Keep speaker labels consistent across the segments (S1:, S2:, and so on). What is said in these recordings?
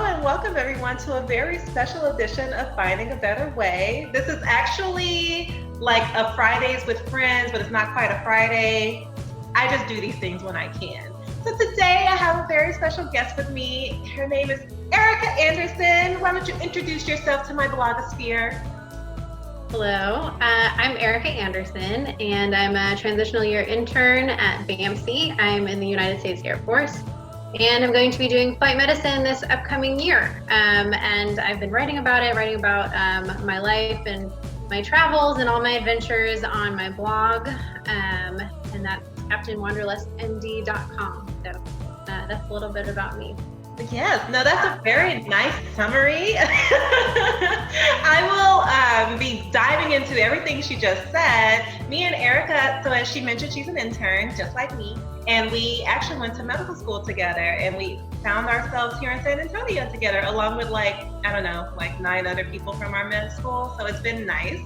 S1: and welcome everyone to a very special edition of Finding a Better Way. This is actually like a Fridays with friends, but it's not quite a Friday. I just do these things when I can. So today I have a very special guest with me. Her name is Erika Anderson. Why don't you introduce yourself to my blogosphere?
S2: Hello, I'm Erika Anderson, and I'm a transitional year intern at BAMC. I'm in the United States Air Force, and I'm going to be doing flight medicine this upcoming year. And I've been writing about my life and my travels and all my adventures on my blog, and that's captainwanderlustmd.com. So that's a little bit about me.
S1: Yes, no, that's a very nice summary. I will be diving into everything she just said. Me and Erika, so as she mentioned, she's an intern, just like me. And we actually went to medical school together, and we found ourselves here in San Antonio together, along with like 9 other people from our med school. So it's been nice.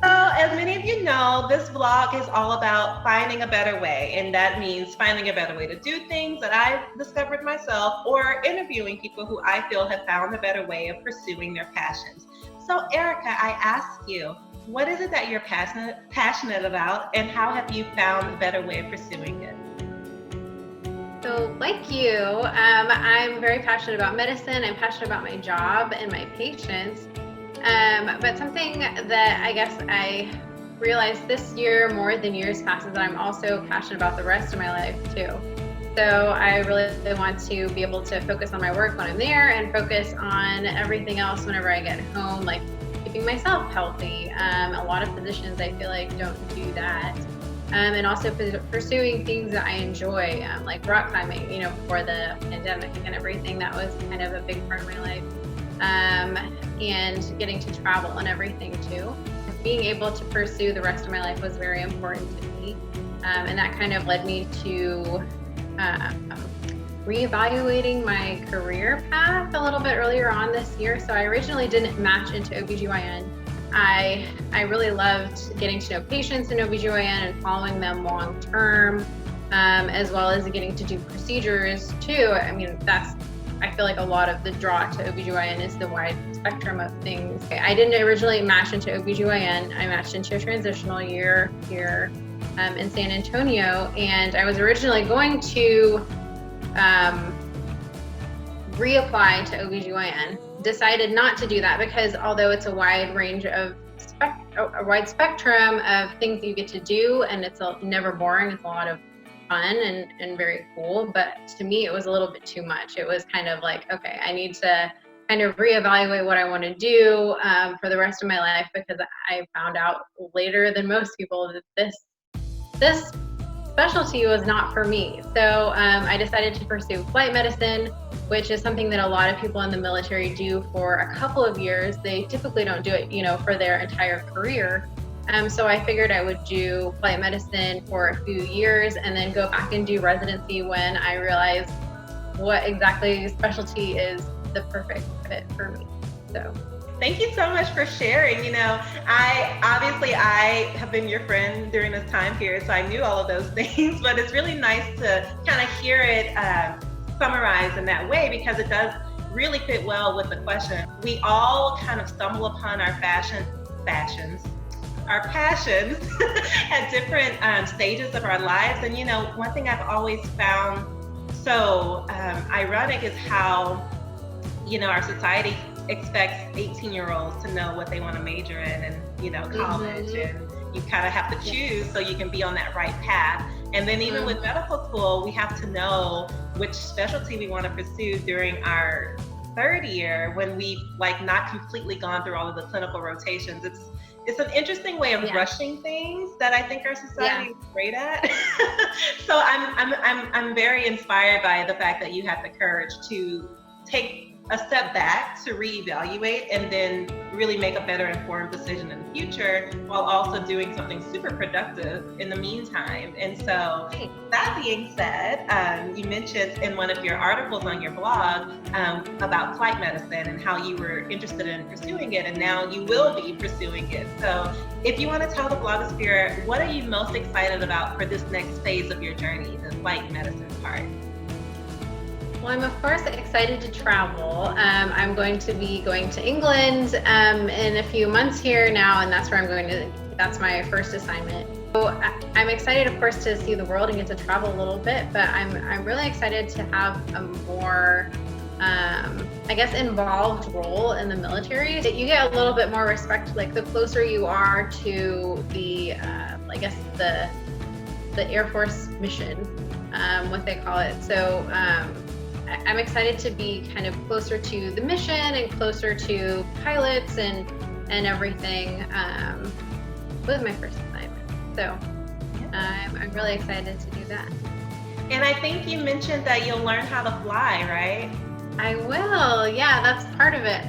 S1: So as many of you know, this vlog is all about finding a better way. And that means finding a better way to do things that I've discovered myself, or interviewing people who I feel have found a better way of pursuing their passions. So Erika, I ask you, what is it that you're passionate about, and how have you found a better way of pursuing it?
S2: So like you, I'm very passionate about medicine. I'm passionate about my job and my patients. But something that I guess I realized this year more than years past is that I'm also passionate about the rest of my life too. So I really want to be able to focus on my work when I'm there and focus on everything else whenever I get home, like keeping myself healthy. A lot of physicians I feel like don't do that. And also pursuing things that I enjoy, like rock climbing, before the pandemic and everything. That was kind of a big part of my life. And getting to travel and everything too. Being able to pursue the rest of my life was very important to me. And that kind of led me to reevaluating my career path a little bit earlier on this year. So I originally didn't match into OBGYN. I really loved getting to know patients in OBGYN and following them long term, as well as getting to do procedures too. I feel like a lot of the draw to OBGYN is the wide spectrum of things. I didn't originally match into OBGYN. I matched into a transitional year here in San Antonio, and I was originally going to reapply to OBGYN. Decided not to do that because although it's a wide range of a wide spectrum of things you get to do, and it's never boring, it's a lot of fun and very cool, but to me it was a little bit too much. It was kind of like, okay, I need to kind of reevaluate what I want to do for the rest of my life, because I found out later than most people that this specialty was not for me. So I decided to pursue flight medicine, which is something that a lot of people in the military do for a couple of years. They typically don't do it, for their entire career. So I figured I would do flight medicine for a few years and then go back and do residency when I realized what exactly specialty is the perfect fit for me. So
S1: thank you so much for sharing. I have been your friend during this time period, so I knew all of those things, but it's really nice to kind of hear it summarized in that way, because it does really fit well with the question. We all kind of stumble upon our passions at different stages of our lives. And one thing I've always found so ironic is how our society expects 18-year-olds to know what they want to major in and college, and you kind of have to choose so you can be on that right path. And then even with medical school, we have to know which specialty we want to pursue during our third year when we've not completely gone through all of the clinical rotations. It's an interesting way of rushing things that I think our society is great at. So I'm very inspired by the fact that you had the courage to take a step back, to reevaluate, and then really make a better informed decision in the future, while also doing something super productive in the meantime. And so that being said, you mentioned in one of your articles on your blog about flight medicine and how you were interested in pursuing it, and now you will be pursuing it. So if you want to tell the blogosphere, what are you most excited about for this next phase of your journey, the flight medicine part?
S2: Well, I'm of course excited to travel. I'm going to be going to England in a few months here now, and that's where I'm going to. That's my first assignment. So I'm excited, of course, to see the world and get to travel a little bit. But I'm really excited to have a more, I guess, involved role in the military. That you get a little bit more respect, like the closer you are to the, I guess the Air Force mission, what they call it. So. I'm excited to be kind of closer to the mission and closer to pilots and everything with my first assignment. So I'm really excited to do that.
S1: And I think you mentioned that you'll learn how to fly, right?
S2: I will. Yeah, that's part of it.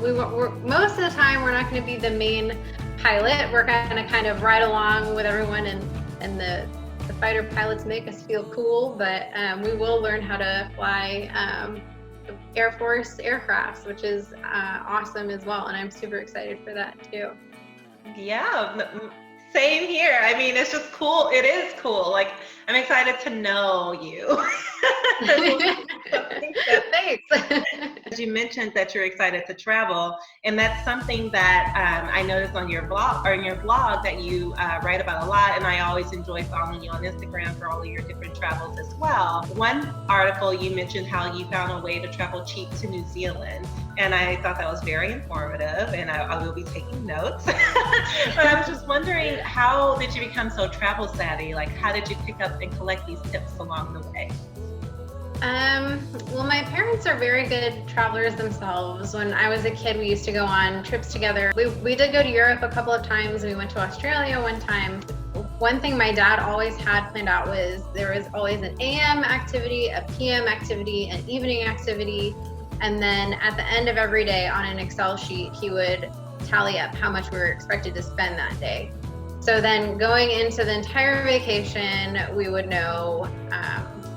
S2: We're most of the time we're not going to be the main pilot. We're going to kind of ride along with everyone, and the fighter pilots make us feel cool, but we will learn how to fly Air Force aircrafts, which is awesome as well, and I'm super excited for that too.
S1: Yeah, same here. I mean, it's just cool. It is cool. Like, I'm excited to know you.
S2: Thanks.
S1: As you mentioned that you're excited to travel, and that's something that I noticed on your blog that you write about a lot, and I always enjoy following you on Instagram for all of your different travels as well. One article you mentioned how you found a way to travel cheap to New Zealand, and I thought that was very informative, and I will be taking notes. But I was just wondering, how did you become so travel savvy? Like, how did you pick up and collect these tips along the way?
S2: Well, my parents are very good travelers themselves. When I was a kid, we used to go on trips together. We did go to Europe a couple of times. We went to Australia one time. One thing my dad always had planned out was there was always an AM activity, a PM activity, an evening activity. And then at the end of every day on an Excel sheet, he would tally up how much we were expected to spend that day. So then going into the entire vacation, we would know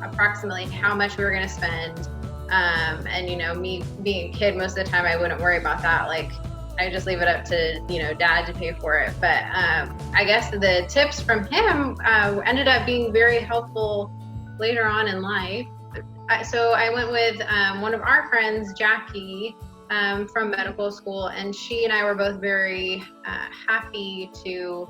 S2: approximately how much we were going to spend. And, you know, me being a kid, most of the time I wouldn't worry about that. Like, I just leave it up to, you know, dad to pay for it. But I guess the tips from him ended up being very helpful later on in life. So I went with one of our friends, Jackie, from medical school, and she and I were both very happy to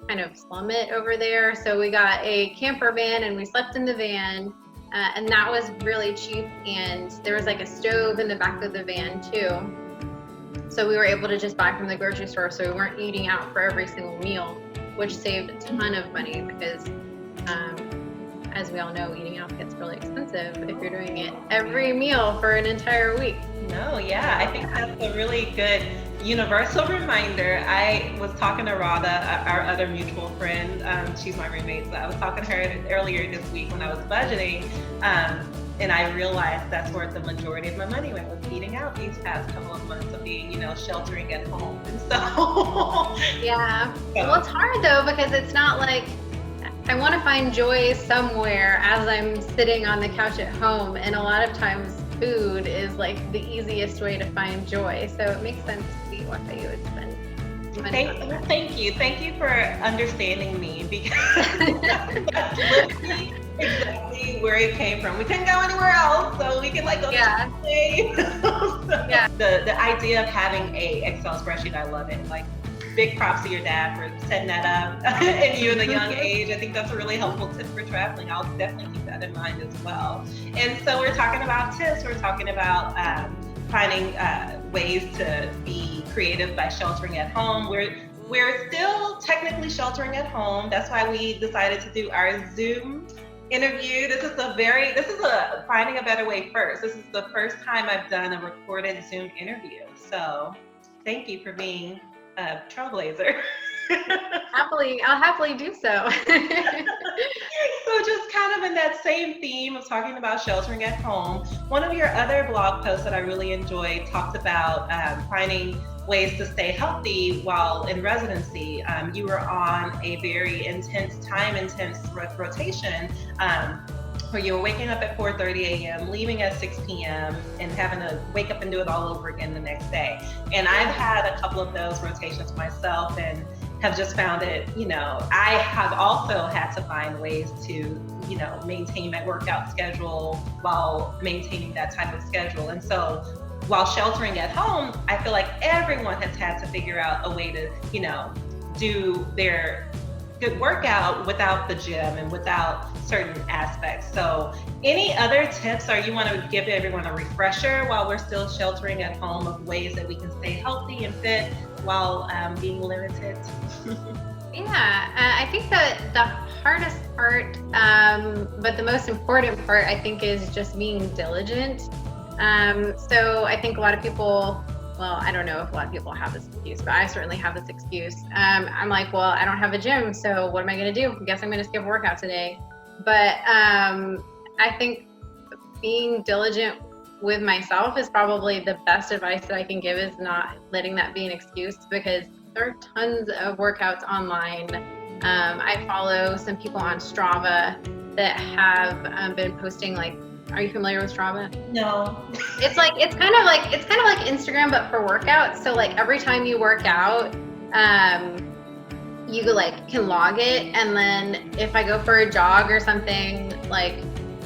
S2: kind of slum it over there. So we got a camper van and we slept in the van, and that was really cheap. And there was like a stove in the back of the van too. So we were able to just buy from the grocery store, so we weren't eating out for every single meal, which saved a ton of money because as we all know, eating out gets really expensive if you're doing it every meal for an entire week.
S1: No, yeah, I think that's a really good universal reminder. I was talking to Radha, our other mutual friend. She's my roommate, so I was talking to her earlier this week when I was budgeting, and I realized that's where the majority of my money went, was eating out these past couple of months of being, you know, sheltering at home. And so
S2: yeah. Well, it's hard though, because it's not like I want to find joy somewhere as I'm sitting on the couch at home, and a lot of times food is like the easiest way to find joy. So it makes sense to see how you would spend money on that.
S1: Thank you for understanding me, because that's literally exactly where it came from. We couldn't go anywhere else, so we could like go
S2: Yeah.
S1: to the
S2: Yeah.
S1: The idea of having a Excel spreadsheet, I love it. Like, big props to your dad for setting that up and you in a young age. I think that's a really helpful tip for traveling. I'll definitely keep that in mind as well. And so we're talking about tips. We're talking about finding ways to be creative by sheltering at home. We're still technically sheltering at home. That's why we decided to do our Zoom interview. This is a finding a better way first. This is the first time I've done a recorded Zoom interview. So thank you for being a trailblazer.
S2: I'll happily do so.
S1: So just kind of in that same theme of talking about sheltering at home, one of your other blog posts that I really enjoyed talked about finding ways to stay healthy while in residency. You were on a very intense rotation where you were waking up at 4:30 a.m., leaving at 6 p.m., and having to wake up and do it all over again the next day. And I've had a couple of those rotations myself, and have just found it, I have also had to find ways to, maintain my workout schedule while maintaining that type of schedule. And so while sheltering at home, I feel like everyone has had to figure out a way to, do their good workout without the gym and without certain aspects. So any other tips, or you want to give everyone a refresher while we're still sheltering at home of ways that we can stay healthy and fit while being limited?
S2: I think that the hardest part, but the most important part, I think, is just being diligent. So I think a lot of people, well, I don't know if a lot of people have this excuse, but I certainly have this excuse. I'm like, well, I don't have a gym, so what am I going to do? I guess I'm going to skip a workout today. But I think being diligent with myself is probably the best advice that I can give, is not letting that be an excuse, because there are tons of workouts online. I follow some people on Strava that have been posting, like, are you familiar with Strava?
S1: No.
S2: It's kind of like Instagram, but for workouts. So like every time you work out, you can log it, and then if I go for a jog or something, like,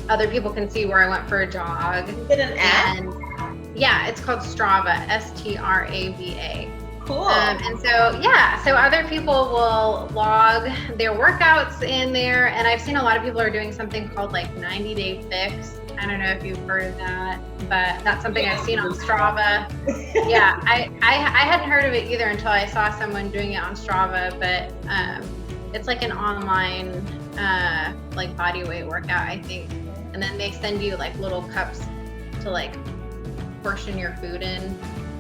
S2: other people can see where I went for a jog.
S1: Is it an app?
S2: And yeah, it's called Strava, Strava.
S1: Cool.
S2: And so other people will log their workouts in there, and I've seen a lot of people are doing something called like 90-day fix. I don't know if you've heard of that, but that's something I've seen on Strava. Yeah, I hadn't heard of it either until I saw someone doing it on Strava, but it's like an online like body weight workout, I think. And then they send you like little cups to like portion your food in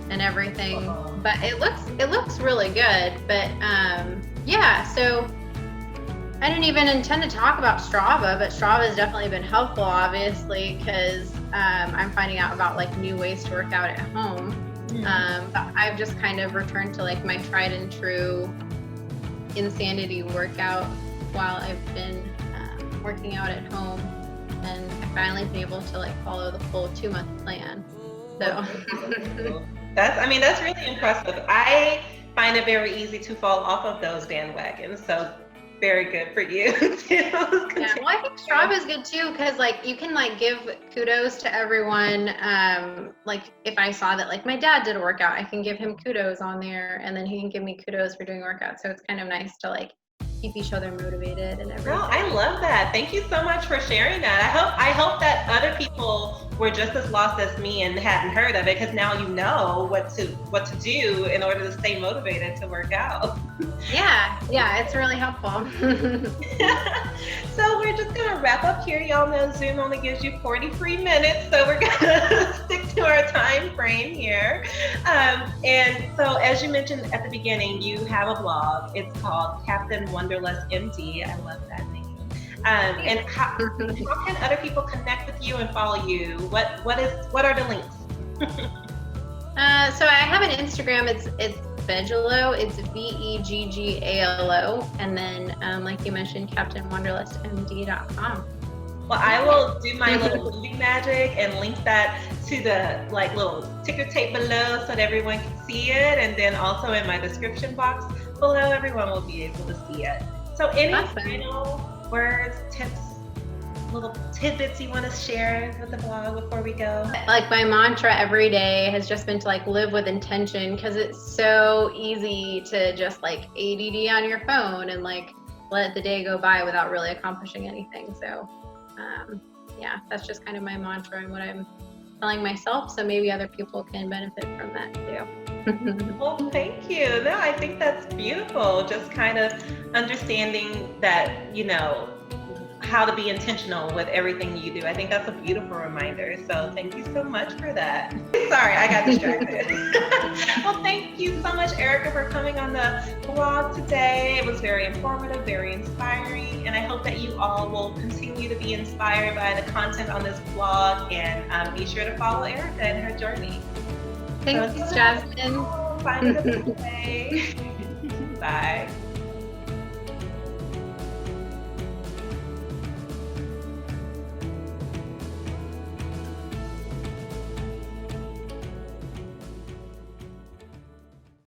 S2: and everything. But it looks really good. But so I didn't even intend to talk about Strava, but Strava has definitely been helpful, obviously, because I'm finding out about like new ways to work out at home. But I've just kind of returned to like my tried and true insanity workout while I've been working out at home, and I finally been able to like follow the full 2-month plan. So
S1: that's really impressive. I find it very easy to fall off of those bandwagons. So very good for you.
S2: Yeah, well, I think Strava is good too, because like you can like give kudos to everyone. Like if I saw that like my dad did a workout, I can give him kudos on there, and then he can give me kudos for doing a workout. So it's kind of nice to like keep each other motivated and everything.
S1: No, I love that. Thank you so much for sharing that. I hope that other people were just as lost as me and hadn't heard of it, because now you know what to do in order to stay motivated to work out.
S2: Yeah, it's really helpful.
S1: So we're just gonna wrap up here. Y'all know Zoom only gives you 43 minutes, so we're gonna stick to our time frame here. And so, as you mentioned at the beginning, you have a blog. It's called Captain Wonderlust MD. I love that name. And how can other people connect with you and follow you? What are the links?
S2: So I have an Instagram. It's Veggalo. It's VEGGALO, and then like you mentioned, CaptainWonderlustMD.com.
S1: Well, I will do my little movie magic and link that to the like little ticker tape below so that everyone can see it, and then also in my description box below, everyone will be able to see it. So any final words, tips, little tidbits you want to share with the blog before we go?
S2: Like my mantra every day has just been to like live with intention, because it's so easy to just like ADD on your phone and like let the day go by without really accomplishing anything. So that's just kind of my mantra and what I'm telling myself, so maybe other people can benefit from that too.
S1: Well, thank you. No, I think that's beautiful. Just kind of understanding that, how to be intentional with everything you do. I think that's a beautiful reminder. So thank you so much for that. Sorry, I got distracted. Well, thank you so much, Erika, for coming on the blog today. It was very informative, very inspiring, and I hope that you all will continue to be inspired by the content on this blog, and be sure to follow Erika and her journey.
S2: Thanks, Jasmine.
S1: Find it a way. Bye.